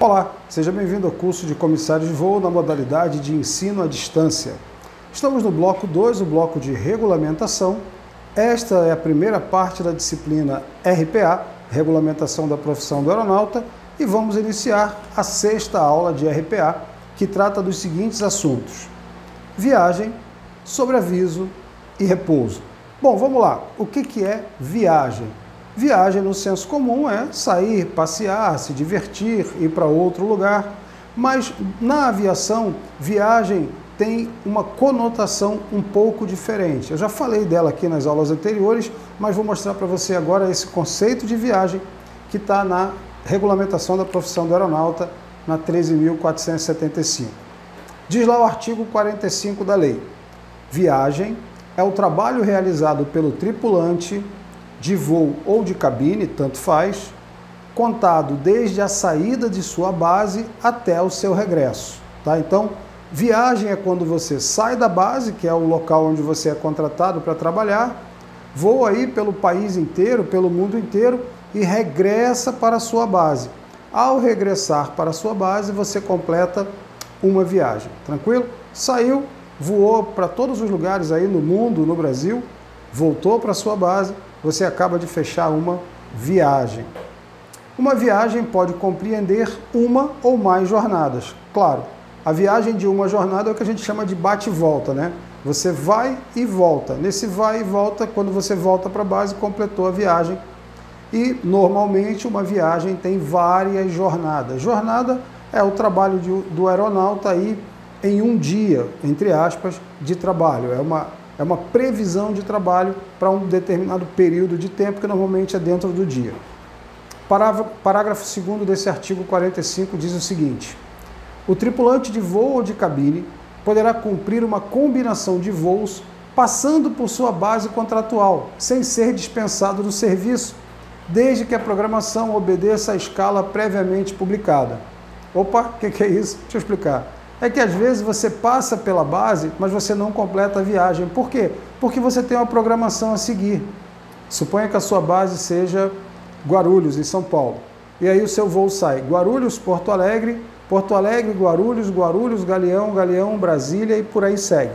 Olá, seja bem-vindo ao curso de comissário de voo na modalidade de ensino à distância. Estamos no bloco 2, o bloco de regulamentação. Esta é a primeira parte da disciplina RPA, Regulamentação da Profissão do Aeronauta, e vamos iniciar a sexta aula de RPA, que trata dos seguintes assuntos: viagem, sobreaviso e repouso. Bom, vamos lá. O que é viagem? Viagem, no senso comum, é sair, passear, se divertir, ir para outro lugar. Mas na aviação, viagem tem uma conotação um pouco diferente. Eu já falei dela aqui nas aulas anteriores, mas vou mostrar para você agora esse conceito de viagem que está na Regulamentação da Profissão do Aeronauta, na 13.475. Diz lá o artigo 45 da lei: viagem é o trabalho realizado pelo tripulante de voo ou de cabine, tanto faz, contado desde a saída de sua base até o seu regresso. Tá? Então, viagem é quando você sai da base, que é o local onde você é contratado para trabalhar, voa aí pelo país inteiro, pelo mundo inteiro e regressa para a sua base. Ao regressar para a sua base, você completa uma viagem. Tranquilo? Saiu, voou para todos os lugares aí no mundo, no Brasil, voltou para a sua base, você acaba de fechar uma viagem. Uma viagem pode compreender uma ou mais jornadas. Claro, a viagem de uma jornada é o que a gente chama de bate-volta, né? Você vai e volta. Nesse vai e volta, quando você volta para a base, completou a viagem. E, normalmente, uma viagem tem várias jornadas. Jornada é o trabalho do aeronauta aí em um dia, entre aspas, de trabalho. É uma previsão de trabalho para um determinado período de tempo, que normalmente é dentro do dia. Parágrafo 2º desse artigo 45 diz o seguinte: o tripulante de voo ou de cabine poderá cumprir uma combinação de voos passando por sua base contratual, sem ser dispensado do serviço, desde que a programação obedeça à escala previamente publicada. Opa, o que é isso? Deixa eu explicar. É que às vezes você passa pela base, mas você não completa a viagem. Por quê? Porque você tem uma programação a seguir. Suponha que a sua base seja Guarulhos, em São Paulo. E aí o seu voo sai Guarulhos, Porto Alegre, Guarulhos, Guarulhos, Galeão, Galeão, Brasília e por aí segue.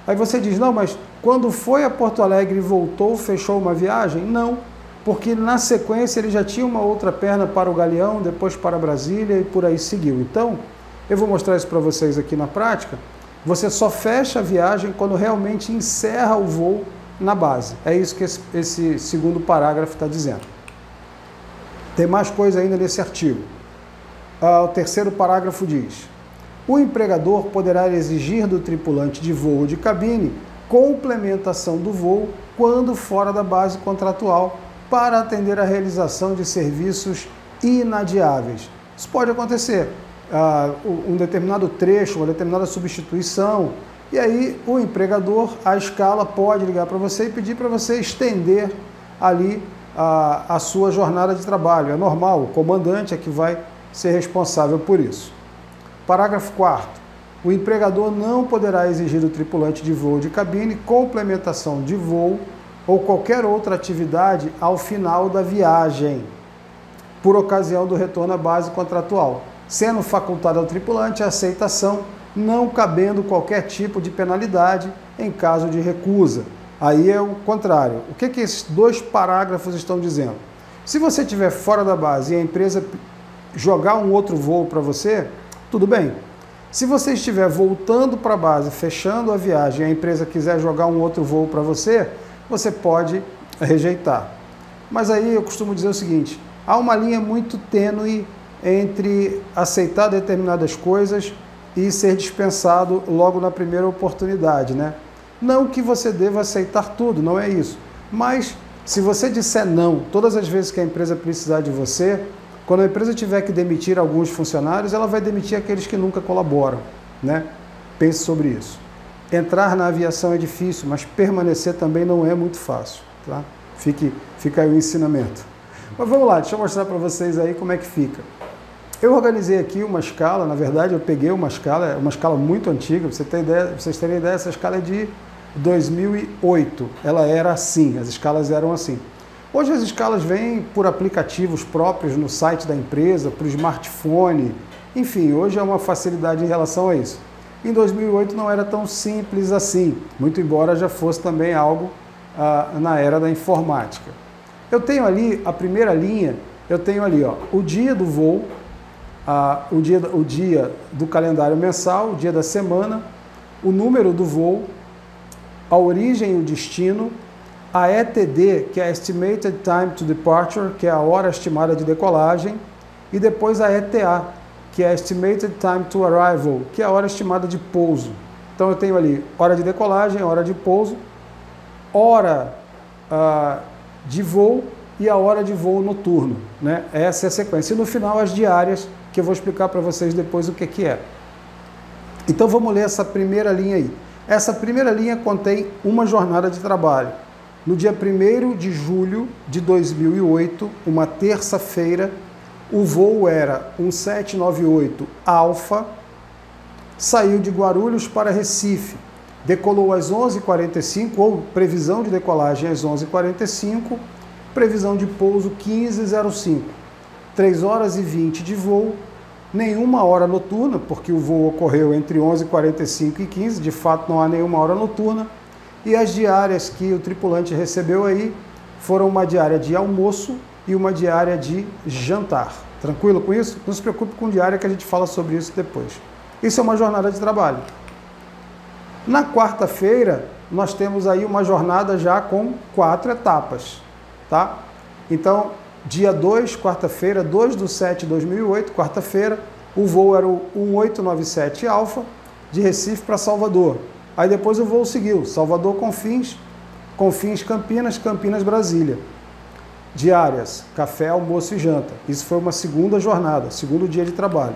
Aí você diz: não, mas quando foi a Porto Alegre e voltou, fechou uma viagem? Não, porque na sequência ele já tinha uma outra perna para o Galeão, depois para Brasília e por aí seguiu. Então, eu vou mostrar isso para vocês aqui na prática. Você só fecha a viagem quando realmente encerra o voo na base. É isso que esse segundo parágrafo está dizendo. Tem mais coisa ainda nesse artigo. O terceiro parágrafo diz: o empregador poderá exigir do tripulante de voo ou de cabine complementação do voo quando fora da base contratual para atender à realização de serviços inadiáveis. Isso pode acontecer. Um determinado trecho, uma determinada substituição, e aí o empregador, a escala, pode ligar para você e pedir para você estender ali a sua jornada de trabalho. É normal, o comandante é que vai ser responsável por isso. Parágrafo 4º. O empregador não poderá exigir do tripulante de voo de cabine complementação de voo ou qualquer outra atividade ao final da viagem, por ocasião do retorno à base contratual, sendo facultada ao tripulante a aceitação, não cabendo qualquer tipo de penalidade em caso de recusa. Aí é o contrário. O que esses dois parágrafos estão dizendo? Se você estiver fora da base e a empresa jogar um outro voo para você, tudo bem. Se você estiver voltando para a base, fechando a viagem, e a empresa quiser jogar um outro voo para você, você pode rejeitar. Mas aí eu costumo dizer o seguinte: há uma linha muito tênue entre aceitar determinadas coisas e ser dispensado logo na primeira oportunidade, né? Não que você deva aceitar tudo, não é isso. Mas se você disser não todas as vezes que a empresa precisar de você, quando a empresa tiver que demitir alguns funcionários, ela vai demitir aqueles que nunca colaboram, né? Pense sobre isso. Entrar na aviação é difícil, mas permanecer também não é muito fácil, tá? Fica aí o ensinamento. Mas vamos lá, deixa eu mostrar para vocês aí como é que fica. Eu organizei aqui uma escala, na verdade eu peguei uma escala muito antiga, pra vocês terem ideia, essa escala é de 2008, ela era assim, as escalas eram assim. Hoje as escalas vêm por aplicativos próprios no site da empresa, para o smartphone, enfim, hoje é uma facilidade em relação a isso. Em 2008 não era tão simples assim, muito embora já fosse também algo na era da informática. Eu tenho ali a primeira linha, eu tenho ali ó, o dia do voo, o dia do calendário mensal, o dia da semana, o número do voo, a origem e o destino, a ETD, que é a Estimated Time to Departure, que é a hora estimada de decolagem, e depois a ETA, que é a Estimated Time to Arrival, que é a hora estimada de pouso. Então eu tenho ali hora de decolagem, hora de pouso, hora de voo e a hora de voo noturno, né? Essa é a sequência. E no final as diárias, que eu vou explicar para vocês depois o que é. Então vamos ler essa primeira linha aí. Essa primeira linha contém uma jornada de trabalho. No dia 1º de julho de 2008, uma terça-feira, o voo era um 798 Alfa, saiu de Guarulhos para Recife, decolou às 11h45, ou previsão de decolagem às 11h45, previsão de pouso 15h05, 3 horas e 20 de voo, nenhuma hora noturna, porque o voo ocorreu entre 11h45 e 15, de fato não há nenhuma hora noturna, e as diárias que o tripulante recebeu aí foram uma diária de almoço e uma diária de jantar. Tranquilo com isso? Não se preocupe com diária, que a gente fala sobre isso depois. Isso é uma jornada de trabalho. Na quarta-feira, nós temos aí uma jornada já com 4 etapas, tá? Então, dia 2, quarta-feira, 2/7/2008, quarta-feira, o voo era o 1897 Alfa, de Recife para Salvador. Aí depois o voo seguiu, Salvador Confins, Confins Campinas, Campinas Brasília. Diárias, café, almoço e janta. Isso foi uma segunda jornada, segundo dia de trabalho.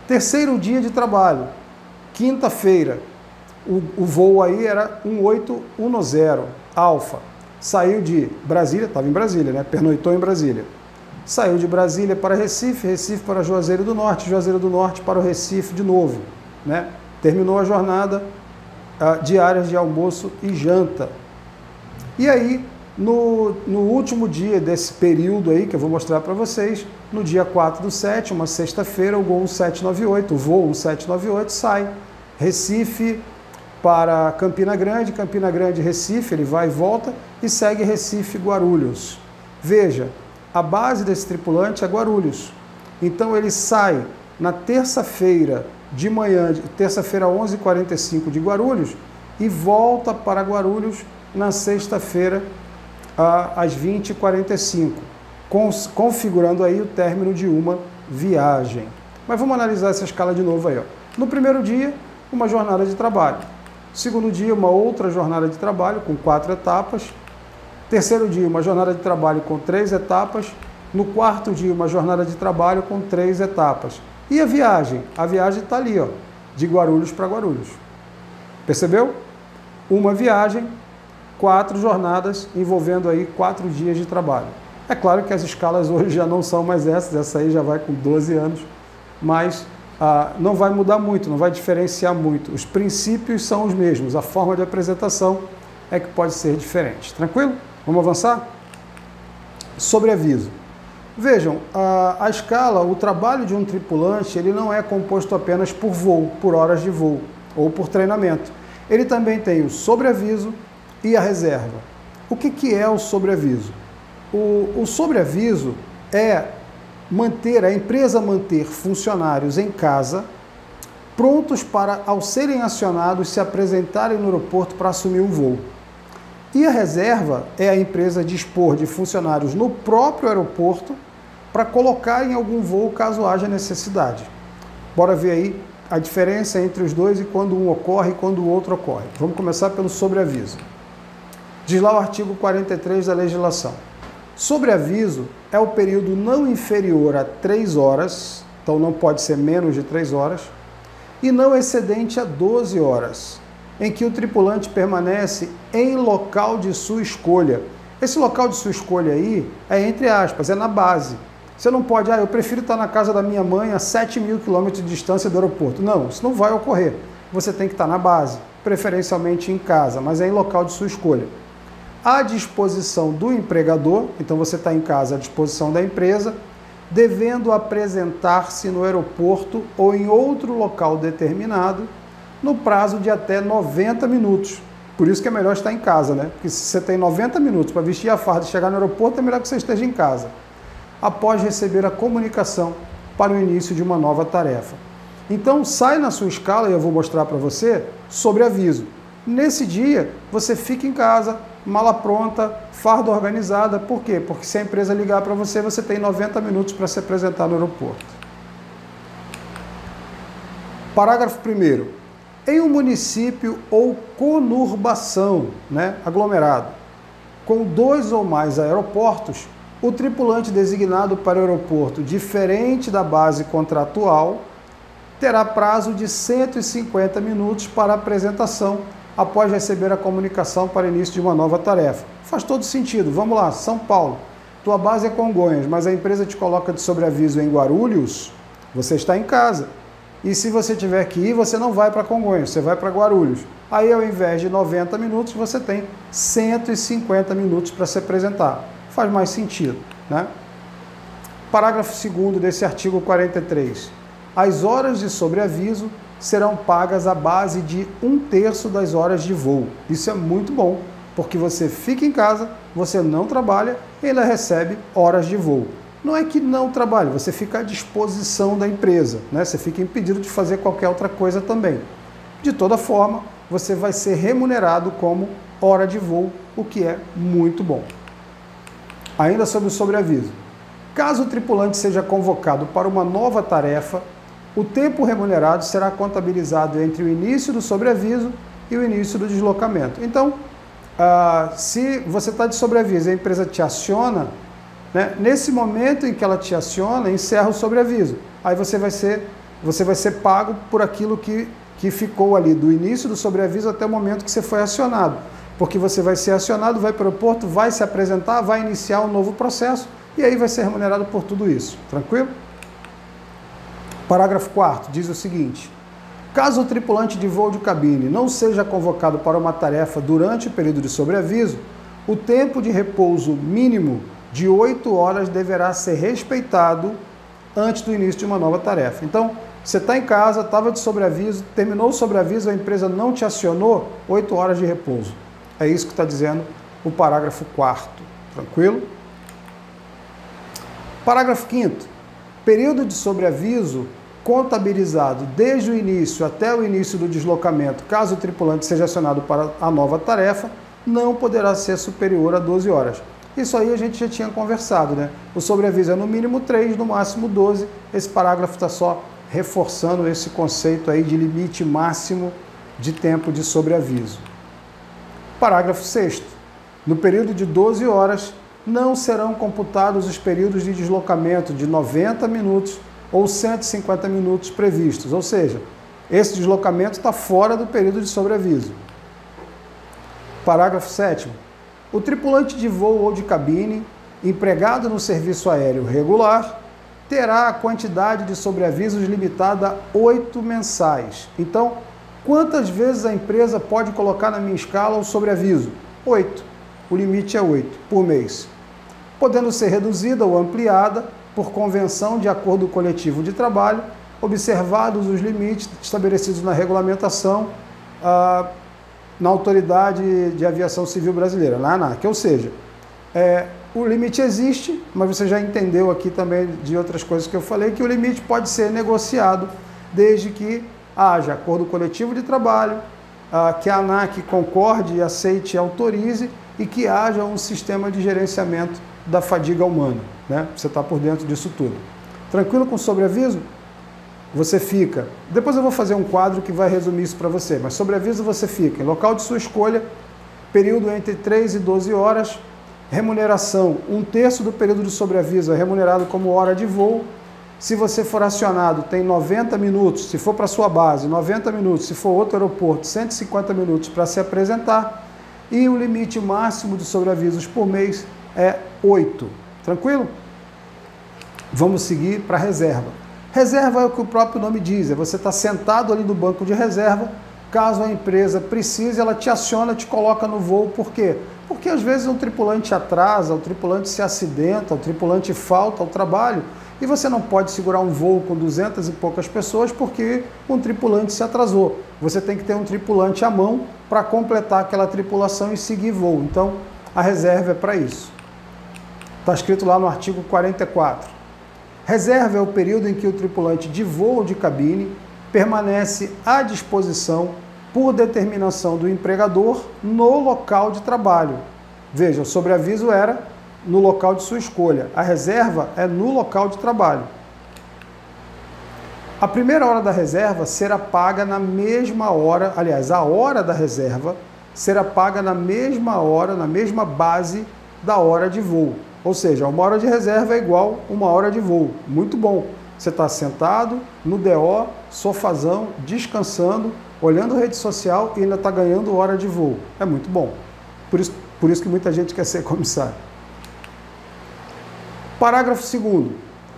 Terceiro dia de trabalho, quinta-feira, o voo aí era 1810 Alfa. Saiu de Brasília, estava em Brasília, né? Pernoitou em Brasília. Saiu de Brasília para Recife, Recife para Juazeiro do Norte, Juazeiro do Norte para o Recife de novo, né? Terminou a jornada, diárias de almoço e janta. E aí, no último dia desse período aí, que eu vou mostrar para vocês, no dia 4/7, uma sexta-feira, o voo 1798, o voo 1798 sai Recife para Campina Grande, Campina Grande, Recife, ele vai e volta e segue Recife, Guarulhos. Veja, a base desse tripulante é Guarulhos. Então ele sai na terça-feira de manhã, terça-feira 11h45 de Guarulhos, e volta para Guarulhos na sexta-feira às 20h45, configurando aí o término de uma viagem. Mas vamos analisar essa escala de novo aí, ó. No primeiro dia, uma jornada de trabalho. Segundo dia, uma outra jornada de trabalho com 4 etapas. Terceiro dia, uma jornada de trabalho com 3 etapas. No quarto dia, uma jornada de trabalho com 3 etapas. E a viagem? A viagem está ali, ó, de Guarulhos para Guarulhos. Percebeu? Uma viagem, 4 jornadas, envolvendo aí 4 dias de trabalho. É claro que as escalas hoje já não são mais essas, essa aí já vai com 12 anos, mas não vai mudar muito, não vai diferenciar muito. Os princípios são os mesmos, a forma de apresentação é que pode ser diferente. Tranquilo? Vamos avançar? Sobreaviso. Vejam, a escala, o trabalho de um tripulante, ele não é composto apenas por voo, por horas de voo ou por treinamento. Ele também tem o sobreaviso e a reserva. O que é o sobreaviso? O sobreaviso é a empresa manter funcionários em casa, prontos para, ao serem acionados, se apresentarem no aeroporto para assumir um voo. E a reserva é a empresa dispor de funcionários no próprio aeroporto para colocar em algum voo caso haja necessidade. Bora ver aí a diferença entre os dois e quando um ocorre e quando o outro ocorre. Vamos começar pelo sobreaviso. Diz lá o artigo 43 da legislação. Sobreaviso é o período não inferior a 3 horas, então não pode ser menos de 3 horas, e não excedente a 12 horas, em que o tripulante permanece em local de sua escolha. Esse local de sua escolha aí é entre aspas, é na base. Você não pode, eu prefiro estar na casa da minha mãe a 7.000 quilômetros de distância do aeroporto. Não, isso não vai ocorrer. Você tem que estar na base, preferencialmente em casa, mas é em local de sua escolha. à disposição do empregador, então você está em casa à disposição da empresa, devendo apresentar-se no aeroporto ou em outro local determinado no prazo de até 90 minutos. Por isso que é melhor estar em casa, né? Porque se você tem 90 minutos para vestir a farda e chegar no aeroporto, é melhor que você esteja em casa, após receber a comunicação para o início de uma nova tarefa. Então, sai na sua escala, e eu vou mostrar para você, sobre aviso. Nesse dia, você fica em casa, mala pronta, farda organizada. Por quê? Porque se a empresa ligar para você, você tem 90 minutos para se apresentar no aeroporto. Parágrafo 1º. Em um município ou conurbação, aglomerado, com 2 ou mais aeroportos, o tripulante designado para o aeroporto diferente da base contratual terá prazo de 150 minutos para apresentação após receber a comunicação para início de uma nova tarefa. Faz todo sentido. Vamos lá, São Paulo. Tua base é Congonhas, mas a empresa te coloca de sobreaviso em Guarulhos, você está em casa. E se você tiver que ir, você não vai para Congonhas, você vai para Guarulhos. Aí, ao invés de 90 minutos, você tem 150 minutos para se apresentar. Faz mais sentido, né? Parágrafo 2º desse artigo 43. As horas de sobreaviso serão pagas à base de 1/3 das horas de voo. Isso é muito bom, porque você fica em casa, você não trabalha e ainda recebe horas de voo. Não é que não trabalhe, você fica à disposição da empresa, né? Você fica impedido de fazer qualquer outra coisa também. De toda forma, você vai ser remunerado como hora de voo, o que é muito bom. Ainda sobre o sobreaviso. Caso o tripulante seja convocado para uma nova tarefa, o tempo remunerado será contabilizado entre o início do sobreaviso e o início do deslocamento. Então, se você está de sobreaviso e a empresa te aciona, nesse momento em que ela te aciona, encerra o sobreaviso. Aí você vai ser pago por aquilo que ficou ali, do início do sobreaviso até o momento que você foi acionado. Porque você vai ser acionado, vai para o aeroporto, vai se apresentar, vai iniciar um novo processo e aí vai ser remunerado por tudo isso. Tranquilo? Parágrafo 4º diz o seguinte: caso o tripulante de voo de cabine não seja convocado para uma tarefa durante o período de sobreaviso, o tempo de repouso mínimo de 8 horas deverá ser respeitado antes do início de uma nova tarefa. Então, você está em casa, estava de sobreaviso, terminou o sobreaviso, a empresa não te acionou, 8 horas de repouso. É isso que está dizendo o parágrafo 4º. Tranquilo? Parágrafo 5º. Período de sobreaviso contabilizado desde o início até o início do deslocamento, caso o tripulante seja acionado para a nova tarefa, não poderá ser superior a 12 horas. Isso aí a gente já tinha conversado, né? O sobreaviso é no mínimo 3, no máximo 12. Esse parágrafo está só reforçando esse conceito aí de limite máximo de tempo de sobreaviso. Parágrafo 6º. No período de 12 horas, não serão computados os períodos de deslocamento de 90 minutos ou 150 minutos previstos. Ou seja, esse deslocamento está fora do período de sobreaviso. Parágrafo 7º. O tripulante de voo ou de cabine, empregado no serviço aéreo regular, terá a quantidade de sobreavisos limitada a 8 mensais. Então, quantas vezes a empresa pode colocar na minha escala o sobreaviso? 8. O limite é 8 por mês. Podendo ser reduzida ou ampliada por convenção de acordo coletivo de trabalho, observados os limites estabelecidos na regulamentação na Autoridade de Aviação Civil Brasileira, na ANAC. Ou seja, o limite existe, mas você já entendeu aqui também de outras coisas que eu falei, que o limite pode ser negociado desde que haja acordo coletivo de trabalho, que a ANAC concorde, aceite e autorize e que haja um sistema de gerenciamento da fadiga humana, né? Você está por dentro disso tudo. Tranquilo com o sobreaviso? Você fica... Depois eu vou fazer um quadro que vai resumir isso para você, mas sobreaviso você fica em local de sua escolha, período entre 3 e 12 horas, remuneração, 1/3 do período de sobreaviso é remunerado como hora de voo. Se você for acionado, tem 90 minutos, se for para sua base, 90 minutos, se for outro aeroporto, 150 minutos para se apresentar, e o limite máximo de sobreavisos por mês é 8. Tranquilo? Vamos seguir para a reserva. Reserva é o que o próprio nome diz, é você está sentado ali no banco de reserva, Caso a empresa precise, ela te aciona, te coloca no voo. Por quê? Porque às vezes um tripulante atrasa, o tripulante se acidenta, o tripulante falta ao trabalho e você não pode segurar um voo com 200 e poucas pessoas porque um tripulante se atrasou. Você tem que ter um tripulante à mão para completar aquela tripulação e seguir voo. Então, a reserva é para isso. Está escrito lá no artigo 44. Reserva é o período em que o tripulante de voo ou de cabine permanece à disposição por determinação do empregador no local de trabalho. Veja, o sobreaviso era no local de sua escolha. A reserva é no local de trabalho. A primeira hora da reserva será paga na mesma hora, aliás, a hora da reserva será paga na mesma hora, na mesma base da hora de voo. Ou seja, uma hora de reserva é igual uma hora de voo. Muito bom. Você está sentado no DO, sofazão, descansando, olhando rede social e ainda está ganhando hora de voo. É muito bom. Por isso que muita gente quer ser comissário. Parágrafo 2º.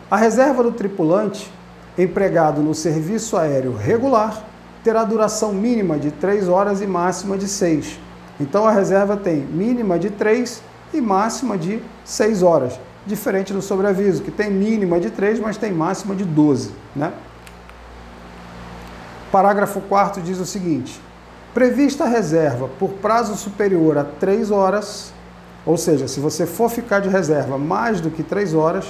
A reserva do tripulante empregado no serviço aéreo regular terá duração mínima de 3 horas e máxima de 6. Então a reserva tem mínima de 3 e máxima de 6 horas. Diferente do sobreaviso, que tem mínima de 3, mas tem máxima de 12. Né? Parágrafo 4º diz o seguinte: prevista a reserva por prazo superior a 3 horas, ou seja, se você for ficar de reserva mais do que 3 horas,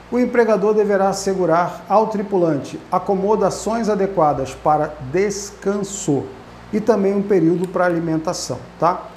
o empregador deverá assegurar ao tripulante acomodações adequadas para descanso e também um período para alimentação. Tá?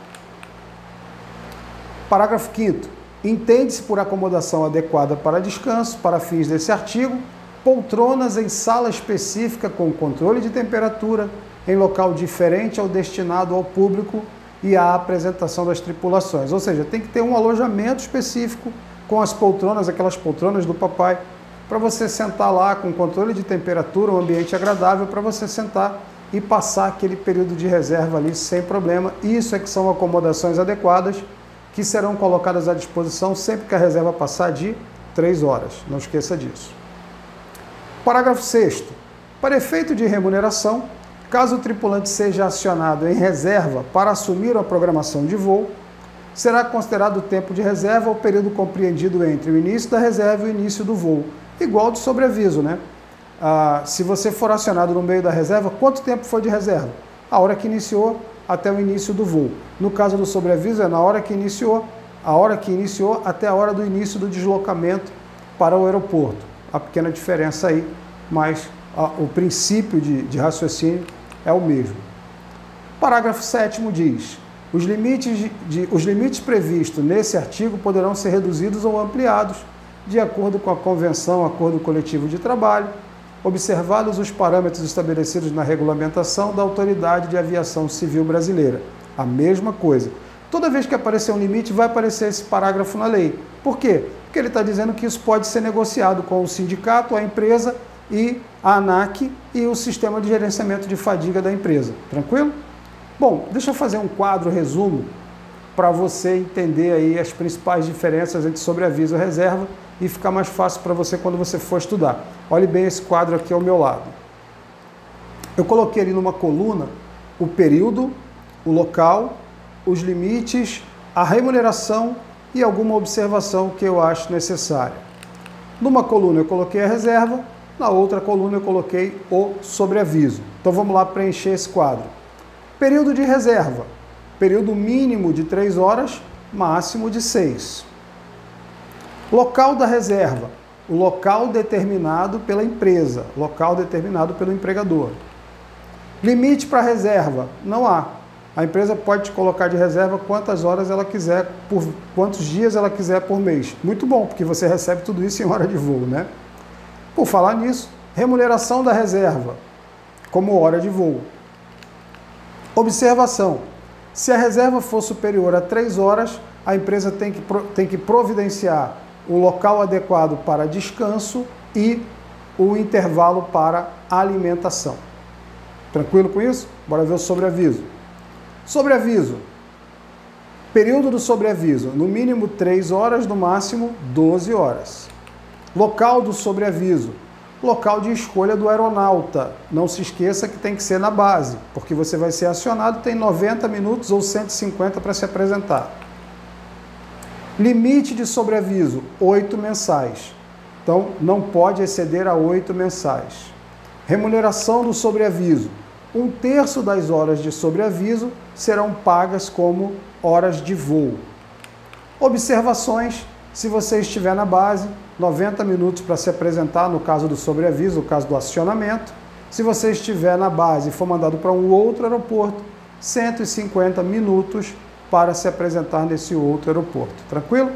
Parágrafo 5º. Entende-se por acomodação adequada para descanso, para fins desse artigo, poltronas em sala específica com controle de temperatura, em local diferente ao destinado ao público e à apresentação das tripulações. Ou seja, tem que ter um alojamento específico com as poltronas, aquelas poltronas do papai, para você sentar lá com controle de temperatura, um ambiente agradável para você sentar e passar aquele período de reserva ali sem problema. Isso é que são acomodações adequadas, que serão colocadas à disposição sempre que a reserva passar de 3 horas. Não esqueça disso. Parágrafo 6º. Para efeito de remuneração, caso o tripulante seja acionado em reserva para assumir a programação de voo, será considerado o tempo de reserva o período compreendido entre o início da reserva e o início do voo. Igual de sobreaviso, né? Se você for acionado no meio da reserva, quanto tempo foi de reserva? A hora que iniciou até o início do voo. No caso do sobreaviso, é na hora que iniciou, até a hora do início do deslocamento para o aeroporto. A pequena diferença aí, mas o princípio de raciocínio é o mesmo. Parágrafo 7º diz: os limites previstos nesse artigo poderão ser reduzidos ou ampliados de acordo com a convenção, acordo coletivo de trabalho, observados os parâmetros estabelecidos na regulamentação da Autoridade de Aviação Civil Brasileira. A mesma coisa. Toda vez que aparecer um limite, vai aparecer esse parágrafo na lei. Por quê? Porque ele está dizendo que isso pode ser negociado com o sindicato, a empresa e a ANAC e o sistema de gerenciamento de fadiga da empresa. Tranquilo? Bom, deixa eu fazer um quadro resumo para você entender aí as principais diferenças entre sobreaviso e reserva e ficar mais fácil para você quando você for estudar. Olhe bem esse quadro aqui ao meu lado. Eu coloquei ali numa coluna o período, o local, os limites, a remuneração e alguma observação que eu acho necessária. Numa coluna eu coloquei a reserva, na outra coluna eu coloquei o sobreaviso. Então vamos lá preencher esse quadro. Período de reserva, período mínimo de 3 horas, máximo de 6. Local da reserva, o local determinado pela empresa, local determinado pelo empregador. Limite para reserva, não há. A empresa pode te colocar de reserva quantas horas ela quiser, por quantos dias ela quiser por mês. Muito bom, porque você recebe tudo isso em hora de voo, né? Por falar nisso, remuneração da reserva, como hora de voo. Observação: se a reserva for superior a 3 horas, a empresa tem que providenciar o local adequado para descanso e o intervalo para alimentação. Tranquilo com isso? Bora ver o sobreaviso. Sobreaviso. Período do sobreaviso, no mínimo 3 horas, no máximo 12 horas. Local do sobreaviso. Local de escolha do aeronauta. Não se esqueça que tem que ser na base, porque você vai ser acionado, tem 90 minutos ou 150 para se apresentar. Limite de sobreaviso, 8 mensais. Então, não pode exceder a 8 mensais. Remuneração do sobreaviso. 1/3 das horas de sobreaviso serão pagas como horas de voo. Observações: se você estiver na base, 90 minutos para se apresentar, no caso do sobreaviso, no caso do acionamento. Se você estiver na base e for mandado para um outro aeroporto, 150 minutos para se apresentar nesse outro aeroporto. Tranquilo?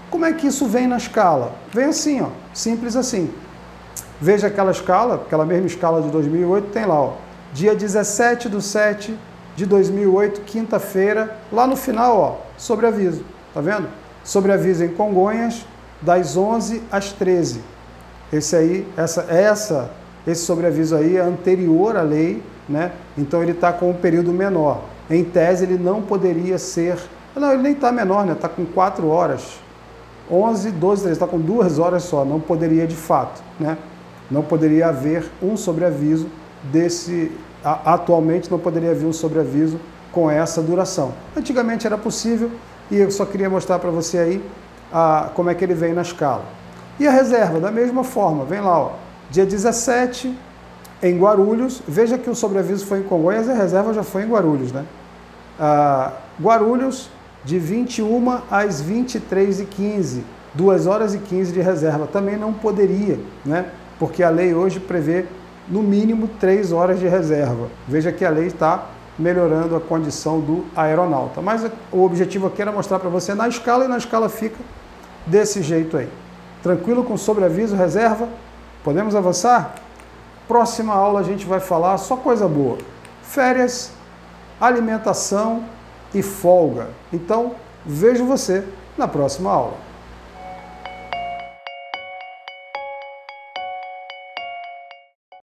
Como é que isso vem na escala? Vem assim, ó, simples assim. Veja aquela escala, aquela mesma escala de 2008, tem lá, ó, dia 17/7/2008, quinta-feira, lá no final, ó, sobreaviso, tá vendo? Sobreaviso em Congonhas, das 11 às 13. Esse sobreaviso aí é anterior à lei, né? Então ele está com um período menor. Em tese ele não poderia ser... Não, ele nem está menor, né? Está com 4 horas. 11, 12, 13, está com 2 horas só. Não poderia de fato, né? Não poderia haver um sobreaviso desse... Atualmente não poderia haver um sobreaviso com essa duração. Antigamente era possível e eu só queria mostrar para você aí como é que ele vem na escala. E a reserva, da mesma forma, vem lá, ó, dia 17 em Guarulhos, veja que o sobreaviso foi em Congonhas e a reserva já foi em Guarulhos, né? Guarulhos, de 21 às 23h15, 2 horas e 15 de reserva, também não poderia, né? Porque a lei hoje prevê no mínimo 3 horas de reserva. Veja que a lei está melhorando a condição do aeronauta. Mas o objetivo aqui era mostrar para você na escala, e na escala fica desse jeito aí. Tranquilo com sobreaviso, reserva? Podemos avançar? Próxima aula a gente vai falar só coisa boa. Férias, alimentação e folga. Então, vejo você na próxima aula.